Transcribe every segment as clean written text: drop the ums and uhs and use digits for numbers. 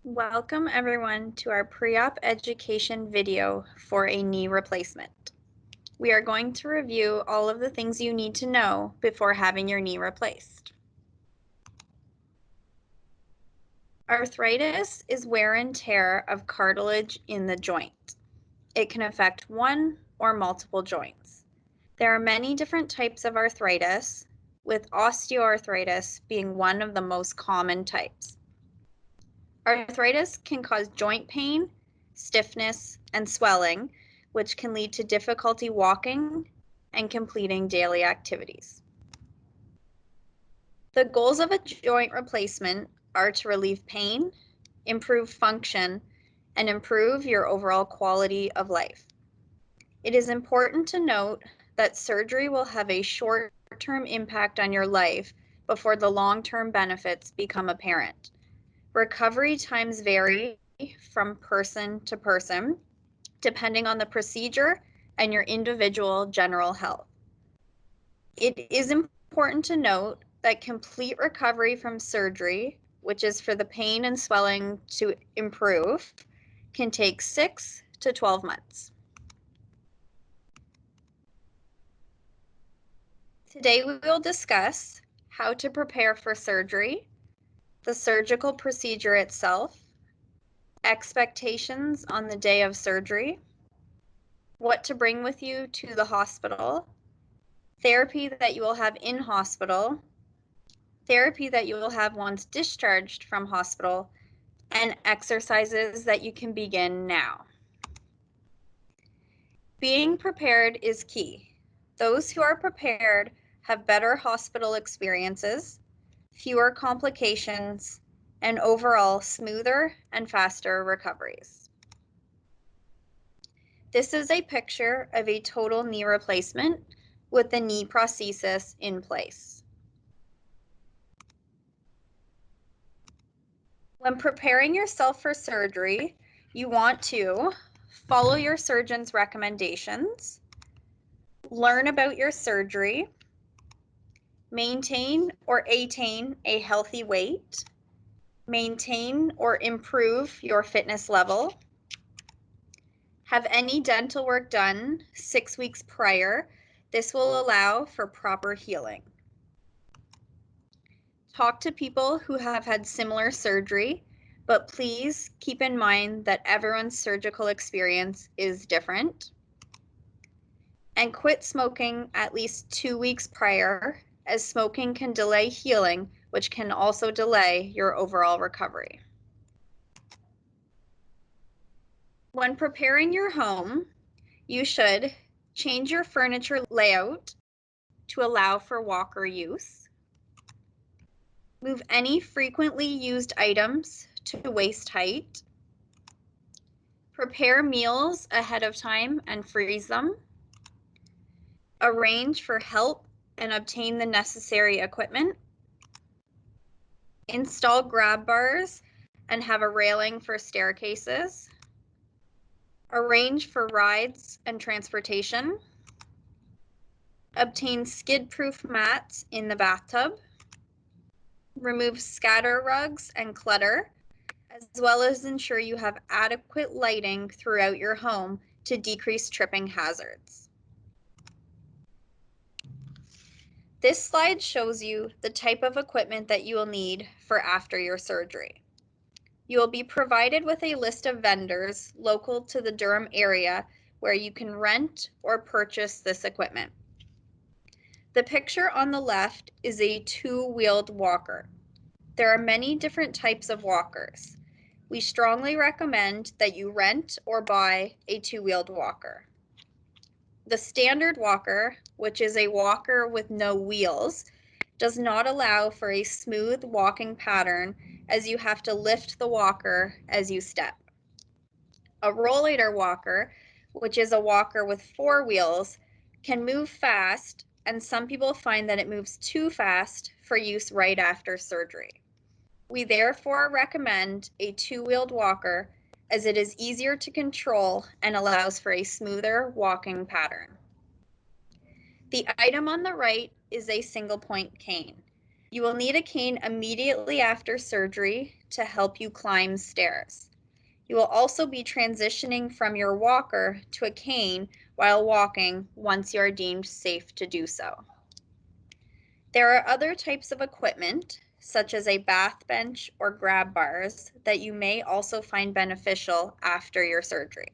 Welcome everyone to our pre-op education video for a knee replacement. We are going to review all of the things you need to know before having your knee replaced. Arthritis is wear and tear of cartilage in the joint. It can affect one or multiple joints. There are many different types of arthritis, with osteoarthritis being one of the most common types. Arthritis can cause joint pain, stiffness, and swelling, which can lead to difficulty walking and completing daily activities. The goals of a joint replacement are to relieve pain, improve function, and improve your overall quality of life. It is important to note that surgery will have a short-term impact on your life before the long-term benefits become apparent. Recovery times vary from person to person, depending on the procedure and your individual general health. It is important to note that complete recovery from surgery, which is for the pain and swelling to improve, can take 6 to 12 months. Today we will discuss how to prepare for surgery, the surgical procedure itself, expectations on the day of surgery, what to bring with you to the hospital, therapy that you will have in hospital, therapy that you will have once discharged from hospital, and exercises that you can begin now. Being prepared is key. Those who are prepared have better hospital experiences, fewer complications, and overall smoother and faster recoveries. This is a picture of a total knee replacement with the knee prosthesis in place. When preparing yourself for surgery, you want to follow your surgeon's recommendations, learn about your surgery, maintain or attain a healthy weight, maintain or improve your fitness level, have any dental work done 6 weeks prior. This will allow for proper healing. Talk to people who have had similar surgery, but please keep in mind that everyone's surgical experience is different. And quit smoking at least 2 weeks prior, as smoking can delay healing, which can also delay your overall recovery. When preparing your home, you should change your furniture layout to allow for walker use. Move any frequently used items to waist height. Prepare meals ahead of time and freeze them. Arrange for help and obtain the necessary equipment. Install grab bars and have a railing for staircases. Arrange for rides and transportation. Obtain skid-proof mats in the bathtub. Remove scatter rugs and clutter, as well as ensure you have adequate lighting throughout your home to decrease tripping hazards. This slide shows you the type of equipment that you will need for after your surgery. You will be provided with a list of vendors local to the Durham area where you can rent or purchase this equipment. The picture on the left is a two-wheeled walker. There are many different types of walkers. We strongly recommend that you rent or buy a two-wheeled walker. The standard walker, which is a walker with no wheels, does not allow for a smooth walking pattern as you have to lift the walker as you step. A rollator walker, which is a walker with 4 wheels, can move fast, and some people find that it moves too fast for use right after surgery. We therefore recommend a two-wheeled walker as it is easier to control and allows for a smoother walking pattern. The item on the right is a single point cane. You will need a cane immediately after surgery to help you climb stairs. You will also be transitioning from your walker to a cane while walking once you are deemed safe to do so. There are other types of equipment, such as a bath bench or grab bars, that you may also find beneficial after your surgery.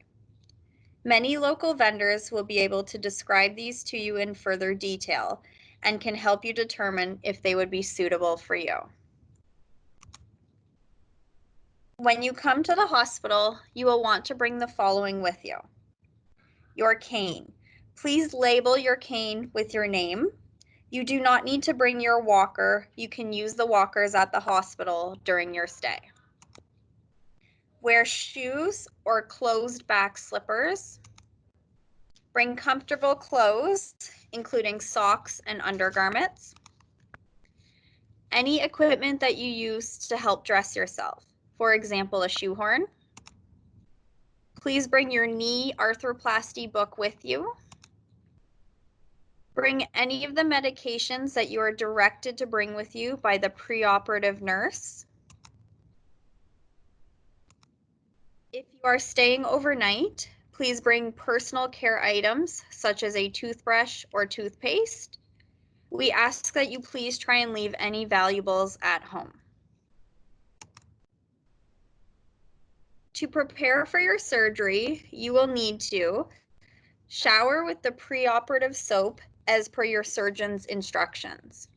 Many local vendors will be able to describe these to you in further detail and can help you determine if they would be suitable for you. When you come to the hospital, you will want to bring the following with you. Your cane. Please label your cane with your name. You do not need to bring your walker. You can use the walkers at the hospital during your stay. Wear shoes or closed back slippers. Bring comfortable clothes, including socks and undergarments. Any equipment that you use to help dress yourself, for example, a shoehorn. Please bring your knee arthroplasty book with you. Bring any of the medications that you are directed to bring with you by the pre-operative nurse. If you are staying overnight, please bring personal care items such as a toothbrush or toothpaste. We ask that you please try and leave any valuables at home. To prepare for your surgery, you will need to shower with the pre-operative soap as per your surgeon's instructions.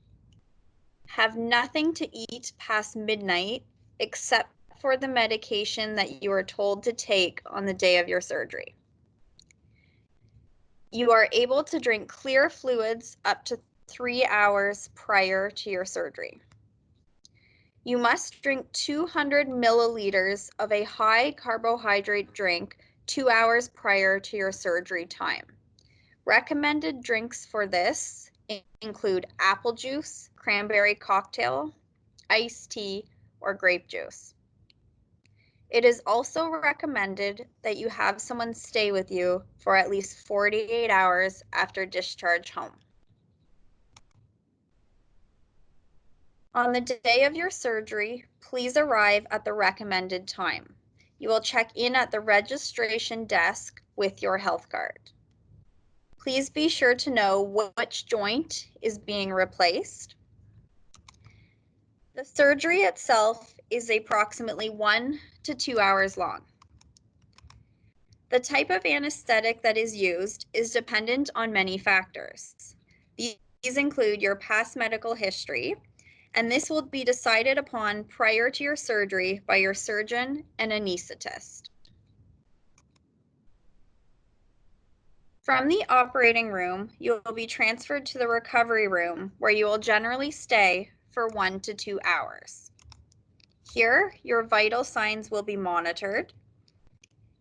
Have nothing to eat past midnight except for the medication that you are told to take on the day of your surgery. You are able to drink clear fluids up to 3 hours prior to your surgery. You must drink 200 milliliters of a high carbohydrate drink 2 hours prior to your surgery time. Recommended drinks for this include apple juice, cranberry cocktail, iced tea, or grape juice. It is also recommended that you have someone stay with you for at least 48 hours after discharge home. On the day of your surgery, please arrive at the recommended time. You will check in at the registration desk with your health card. Please be sure to know which joint is being replaced. The surgery itself is approximately 1 to 2 hours long. The type of anesthetic that is used is dependent on many factors. These include your past medical history, and this will be decided upon prior to your surgery by your surgeon and anesthetist. From the operating room, you will be transferred to the recovery room where you will generally stay for 1 to 2 hours. Here, your vital signs will be monitored.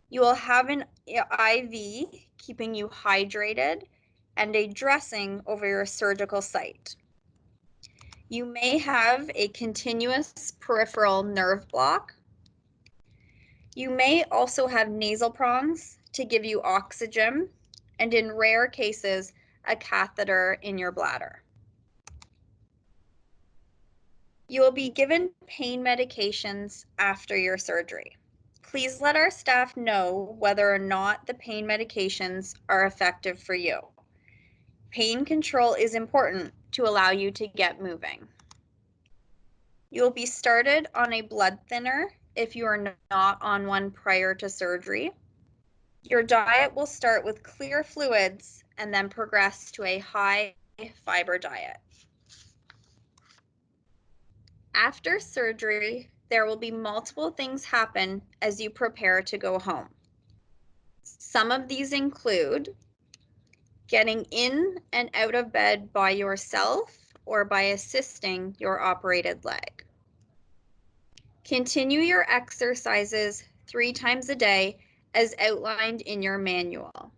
You will have an IV keeping you hydrated and a dressing over your surgical site. You may have a continuous peripheral nerve block. You may also have nasal prongs to give you oxygen, and in rare cases, a catheter in your bladder. You will be given pain medications after your surgery. Please let our staff know whether or not the pain medications are effective for you. Pain control is important to allow you to get moving. You will be started on a blood thinner if you are not on one prior to surgery. Your diet will start with clear fluids and then progress to a high fiber diet. After surgery, there will be multiple things happen as you prepare to go home. Some of these include getting in and out of bed by yourself or by assisting your operated leg. Continue your exercises 3 times a day as outlined in your manual.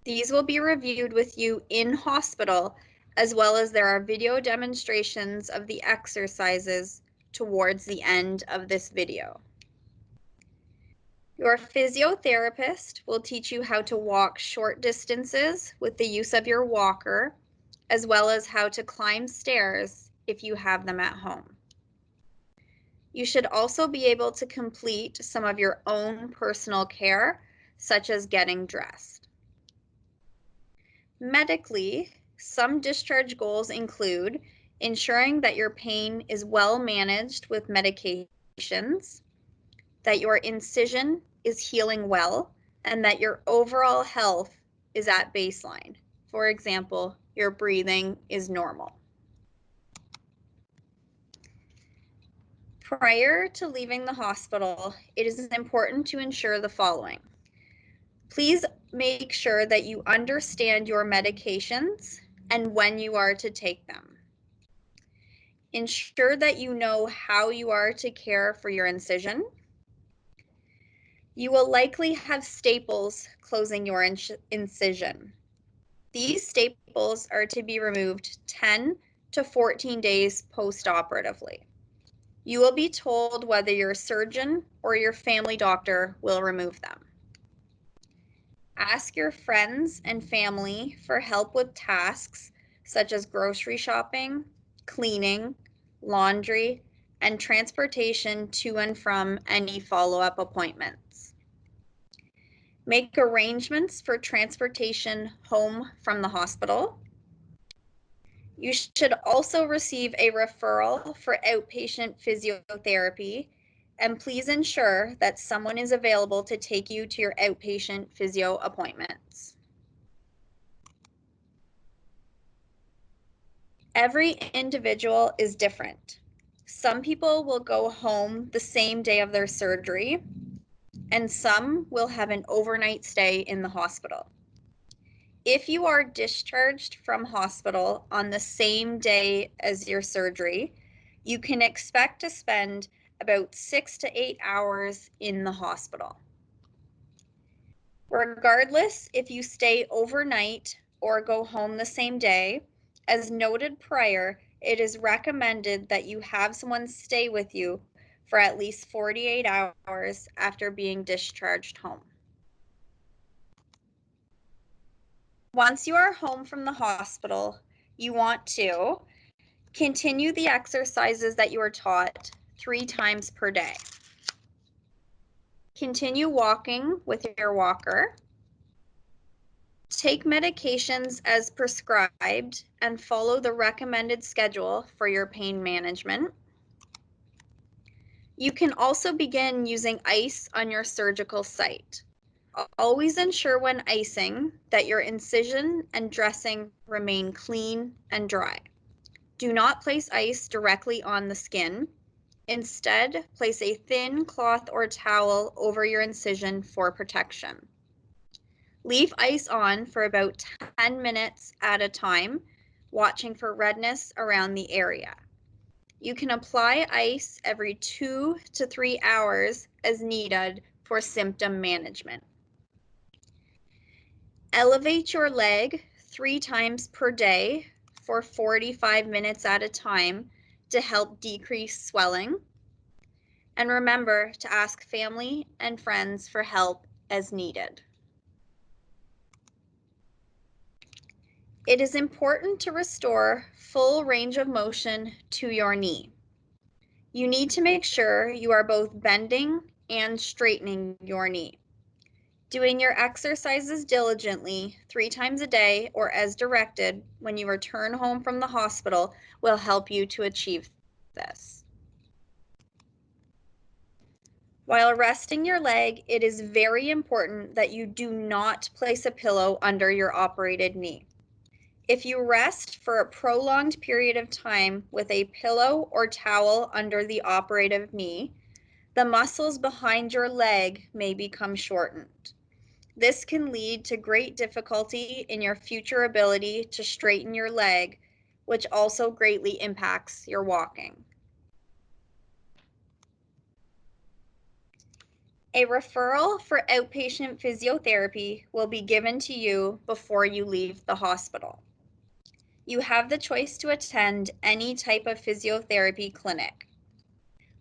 These will be reviewed with you in hospital, as well as there are video demonstrations of the exercises towards the end of this video. Your physiotherapist will teach you how to walk short distances with the use of your walker, as well as how to climb stairs if you have them at home. You should also be able to complete some of your own personal care, such as getting dressed. Medically, some discharge goals include ensuring that your pain is well managed with medications, that your incision is healing well, and that your overall health is at baseline. For example, your breathing is normal. Prior to leaving the hospital, it is important to ensure the following. Please make sure that you understand your medications and when you are to take them. Ensure that you know how you are to care for your incision. You will likely have staples closing your incision. These staples are to be removed 10 to 14 days post-operatively. You will be told whether your surgeon or your family doctor will remove them. Ask your friends and family for help with tasks such as grocery shopping, cleaning, laundry, and transportation to and from any follow-up appointments. Make arrangements for transportation home from the hospital. You should also receive a referral for outpatient physiotherapy, and please ensure that someone is available to take you to your outpatient physio appointments. Every individual is different. Some people will go home the same day of their surgery, and some will have an overnight stay in the hospital. If you are discharged from hospital on the same day as your surgery, you can expect to spend about 6 to 8 hours in the hospital. Regardless if you stay overnight or go home the same day, as noted prior, it is recommended that you have someone stay with you for at least 48 hours after being discharged home. Once you are home from the hospital, you want to continue the exercises that you were taught 3 times per day. Continue walking with your walker. Take medications as prescribed and follow the recommended schedule for your pain management. You can also begin using ice on your surgical site. Always ensure when icing that your incision and dressing remain clean and dry. Do not place ice directly on the skin. Instead, place a thin cloth or towel over your incision for protection. Leave ice on for about 10 minutes at a time, watching for redness around the area. You can apply ice every 2 to 3 hours as needed for symptom management. Elevate your leg 3 times per day for 45 minutes at a time to help decrease swelling. And remember to ask family and friends for help as needed. It is important to restore full range of motion to your knee. You need to make sure you are both bending and straightening your knee. Doing your exercises diligently 3 times a day or as directed when you return home from the hospital will help you to achieve this. While resting your leg, it is very important that you do not place a pillow under your operated knee. If you rest for a prolonged period of time with a pillow or towel under the operative knee, the muscles behind your leg may become shortened. This can lead to great difficulty in your future ability to straighten your leg, which also greatly impacts your walking. A referral for outpatient physiotherapy will be given to you before you leave the hospital. You have the choice to attend any type of physiotherapy clinic.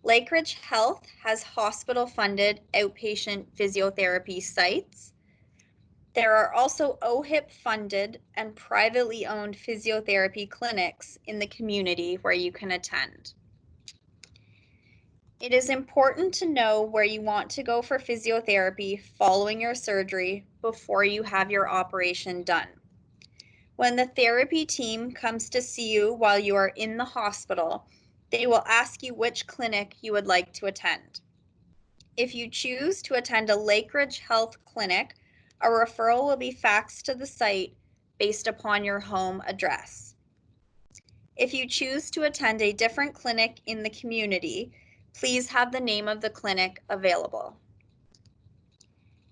Lakeridge Health has hospital-funded outpatient physiotherapy sites. There are also OHIP-funded and privately owned physiotherapy clinics in the community where you can attend. It is important to know where you want to go for physiotherapy following your surgery before you have your operation done. When the therapy team comes to see you while you are in the hospital, they will ask you which clinic you would like to attend. If you choose to attend a Lakeridge Health clinic, a referral will be faxed to the site based upon your home address. If you choose to attend a different clinic in the community, please have the name of the clinic available.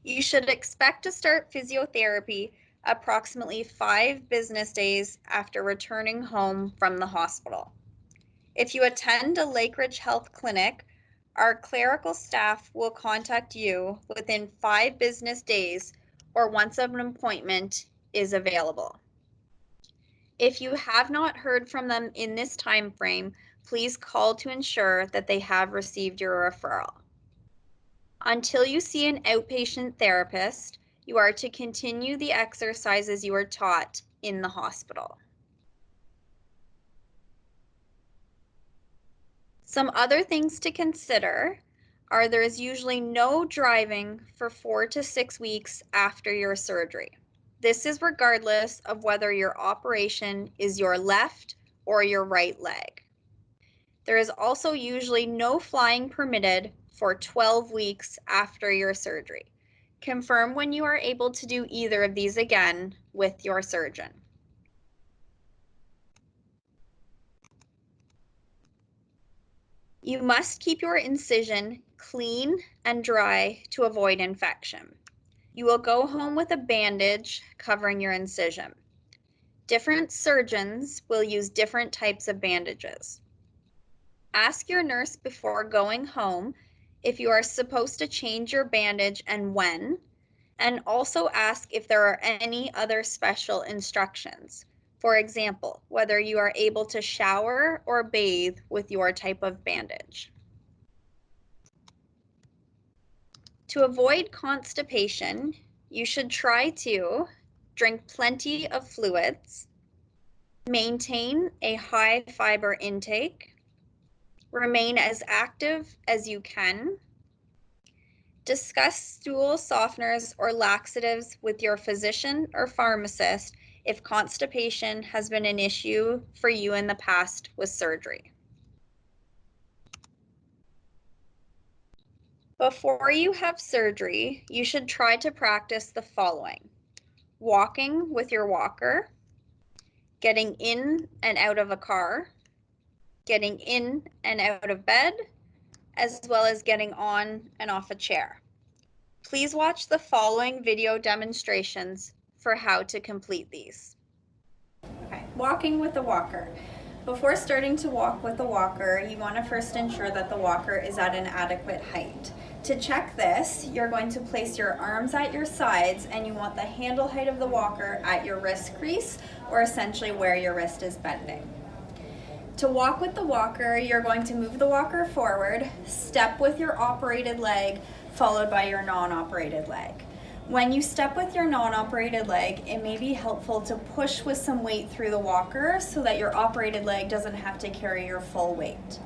You should expect to start physiotherapy approximately 5 business days after returning home from the hospital. If you attend a Lakeridge Health clinic, our clerical staff will contact you within 5 business days or once an appointment is available. If you have not heard from them in this time frame, please call to ensure that they have received your referral. Until you see an outpatient therapist, you are to continue the exercises you were taught in the hospital. Some other things to consider are there is usually no driving for 4 to 6 weeks after your surgery. This is regardless of whether your operation is your left or your right leg. There is also usually no flying permitted for 12 weeks after your surgery. Confirm when you are able to do either of these again with your surgeon. You must keep your incision clean and dry to avoid infection. You will go home with a bandage covering your incision. Different surgeons will use different types of bandages. Ask your nurse before going home if you are supposed to change your bandage and when, and also ask if there are any other special instructions. For example, whether you are able to shower or bathe with your type of bandage. To avoid constipation, you should try to drink plenty of fluids, maintain a high fiber intake, remain as active as you can, discuss stool softeners or laxatives with your physician or pharmacist if constipation has been an issue for you in the past with surgery. Before you have surgery, you should try to practice the following: walking with your walker, getting in and out of a car, getting in and out of bed, as well as getting on and off a chair. Please watch the following video demonstrations for how to complete these. Okay, walking with the walker. Before starting to walk with the walker, you want to first ensure that the walker is at an adequate height. To check this, you're going to place your arms at your sides and you want the handle height of the walker at your wrist crease, or essentially where your wrist is bending. To walk with the walker, you're going to move the walker forward, step with your operated leg, followed by your non-operated leg. When you step with your non-operated leg, it may be helpful to push with some weight through the walker so that your operated leg doesn't have to carry your full weight.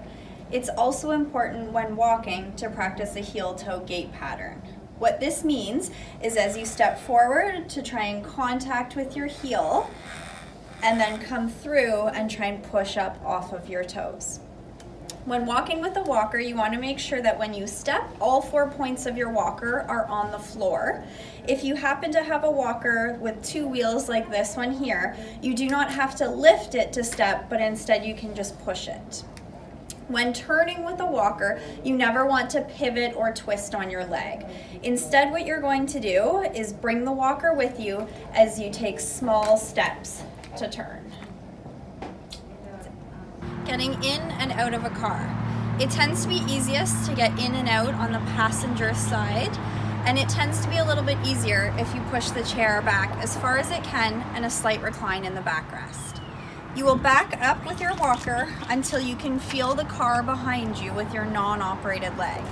It's also important when walking to practice a heel-toe gait pattern. What this means is as you step forward to try and contact with your heel, and then come through and try and push up off of your toes. When walking with a walker, you want to make sure that when you step, all 4 points of your walker are on the floor. If you happen to have a walker with 2 wheels like this one here, you do not have to lift it to step, but instead you can just push it. When turning with a walker, you never want to pivot or twist on your leg. Instead, what you're going to do is bring the walker with you as you take small steps to turn. Getting in and out of a car. It tends to be easiest to get in and out on the passenger side, and it tends to be a little bit easier if you push the chair back as far as it can and a slight recline in the backrest. You will back up with your walker until you can feel the car behind you with your non-operated leg.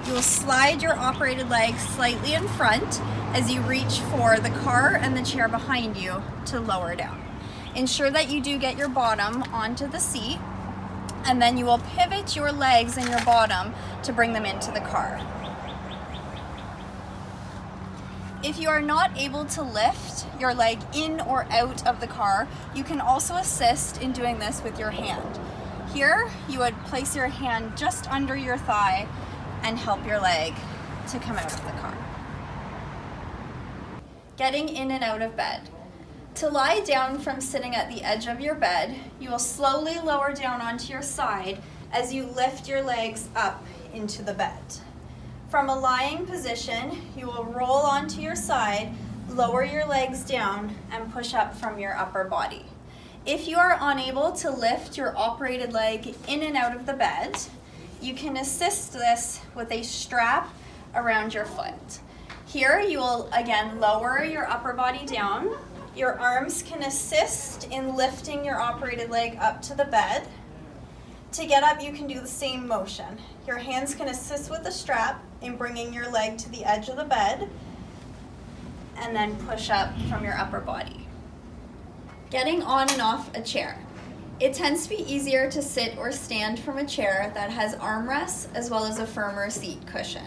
You will slide your operated leg slightly in front as you reach for the car and the chair behind you to lower down. Ensure that you do get your bottom onto the seat, and then you will pivot your legs and your bottom to bring them into the car. If you are not able to lift your leg in or out of the car, you can also assist in doing this with your hand. Here, you would place your hand just under your thigh and help your leg to come out of the car. Getting in and out of bed. To lie down from sitting at the edge of your bed, you will slowly lower down onto your side as you lift your legs up into the bed. From a lying position, you will roll onto your side, lower your legs down, and push up from your upper body. If you are unable to lift your operated leg in and out of the bed, you can assist this with a strap around your foot. Here, you will again lower your upper body down. Your arms can assist in lifting your operated leg up to the bed. To get up, you can do the same motion. Your hands can assist with the strap in bringing your leg to the edge of the bed, and then push up from your upper body. Getting on and off a chair. It tends to be easier to sit or stand from a chair that has armrests as well as a firmer seat cushion.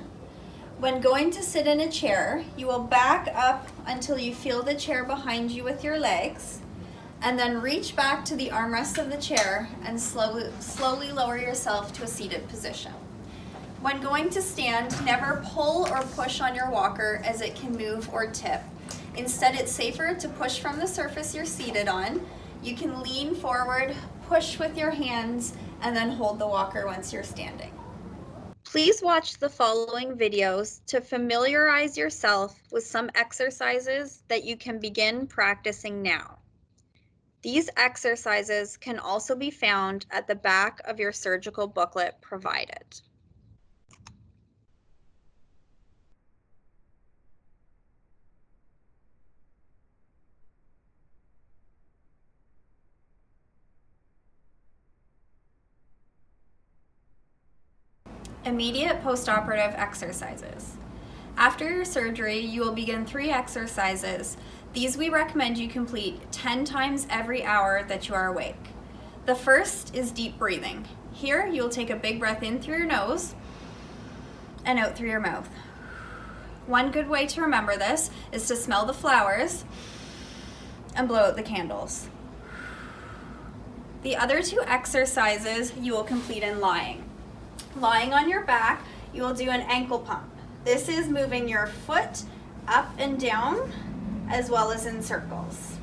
When going to sit in a chair, you will back up until you feel the chair behind you with your legs, and then reach back to the armrest of the chair and slowly lower yourself to a seated position. When going to stand, never pull or push on your walker as it can move or tip. Instead, it's safer to push from the surface you're seated on. You can lean forward, push with your hands, and then hold the walker once you're standing. Please watch the following videos to familiarize yourself with some exercises that you can begin practicing now. These exercises can also be found at the back of your surgical booklet provided. Immediate postoperative exercises. After your surgery, you will begin 3 exercises. These we recommend you complete 10 times every hour that you are awake. The first is deep breathing. Here, you'll take a big breath in through your nose and out through your mouth. One good way to remember this is to smell the flowers and blow out the candles. The other 2 exercises you will complete in lying. Lying on your back, you will do an ankle pump. This is moving your foot up and down as well as in circles.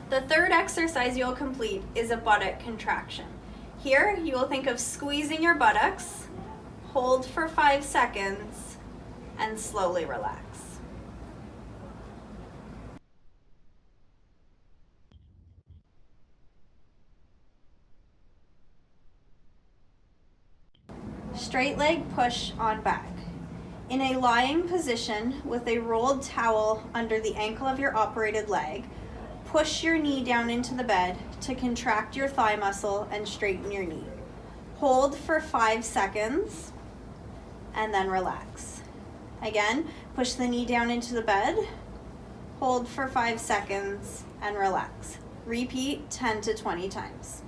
The third exercise you'll complete is a buttock contraction. Here, you will think of squeezing your buttocks, hold for 5 seconds, and slowly relax. Straight leg push on back. In a lying position with a rolled towel under the ankle of your operated leg, push your knee down into the bed to contract your thigh muscle and straighten your knee. Hold for 5 seconds and then relax. Again, push the knee down into the bed, hold for 5 seconds and relax. Repeat 10 to 20 times.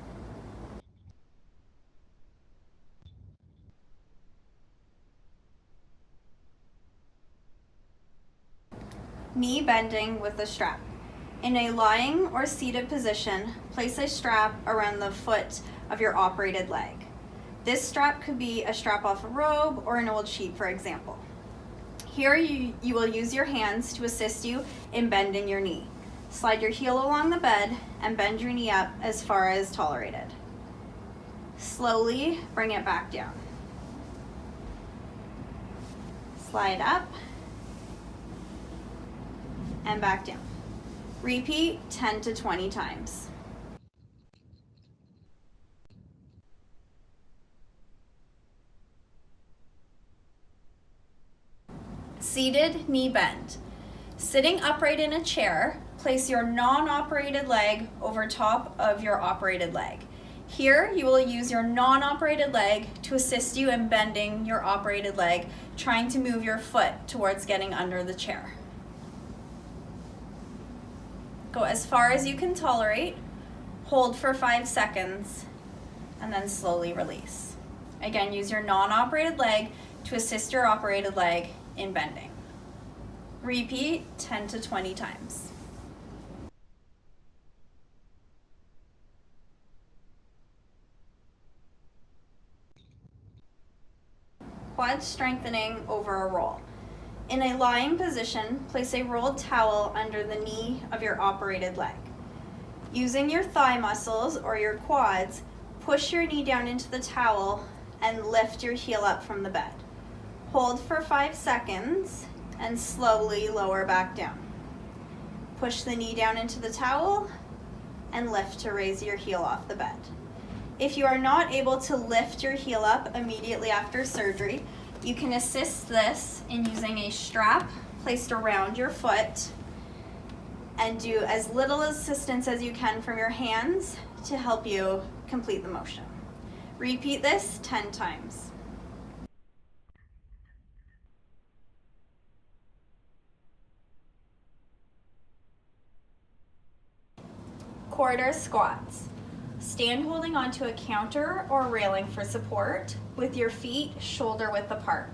Knee bending with a strap. In a lying or seated position, place a strap around the foot of your operated leg. This strap could be a strap off a robe or an old sheet, for example. Here you will use your hands to assist you in bending your knee. Slide your heel along the bed and bend your knee up as far as tolerated. Slowly bring it back down. Slide up and back down. Repeat 10 to 20 times. Seated knee bend. Sitting upright in a chair, place your non-operated leg over top of your operated leg. Here, you will use your non-operated leg to assist you in bending your operated leg, trying to move your foot towards getting under the chair. Go as far as you can tolerate, hold for 5 seconds, and then slowly release. Again, use your non-operated leg to assist your operated leg in bending. Repeat 10 to 20 times. Quad strengthening over a roll. In a lying position, place a rolled towel under the knee of your operated leg. Using your thigh muscles or your quads, push your knee down into the towel and lift your heel up from the bed. Hold for 5 seconds and slowly lower back down. Push the knee down into the towel and lift to raise your heel off the bed. If you are not able to lift your heel up immediately after surgery, you can assist this in using a strap placed around your foot and do as little assistance as you can from your hands to help you complete the motion. Repeat this 10 times. Quarter squats. Stand holding onto a counter or railing for support with your feet shoulder width apart.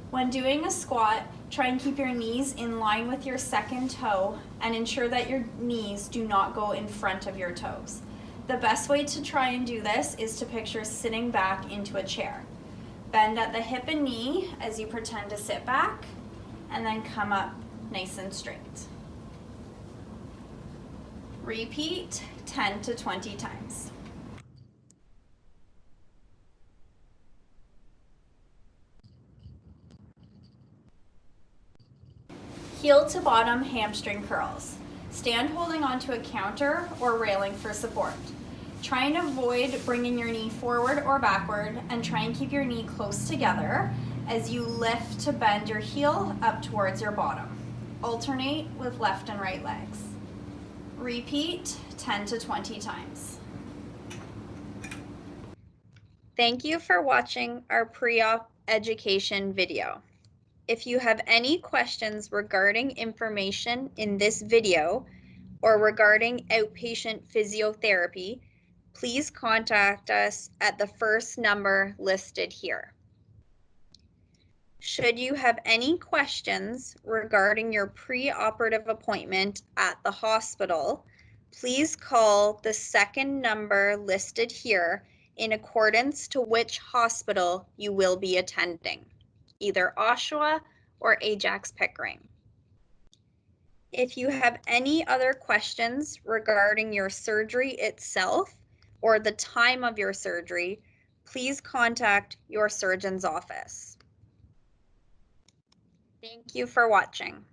When doing a squat, try and keep your knees in line with your second toe and ensure that your knees do not go in front of your toes. The best way to try and do this is to picture sitting back into a chair. Bend at the hip and knee as you pretend to sit back, and then come up nice and straight. Repeat 10 to 20 times. Heel to bottom hamstring curls. Stand holding onto a counter or railing for support. Try and avoid bringing your knee forward or backward, and try and keep your knee close together as you lift to bend your heel up towards your bottom. Alternate with left and right legs. Repeat 10 to 20 times. Thank you for watching our pre-op education video. If you have any questions regarding information in this video or regarding outpatient physiotherapy, please contact us at the first number listed here. Should you have any questions regarding your pre-operative appointment at the hospital, please call the second number listed here in accordance to which hospital you will be attending, either Oshawa or Ajax Pickering. If you have any other questions regarding your surgery itself or the time of your surgery, please contact your surgeon's office. Thank you for watching.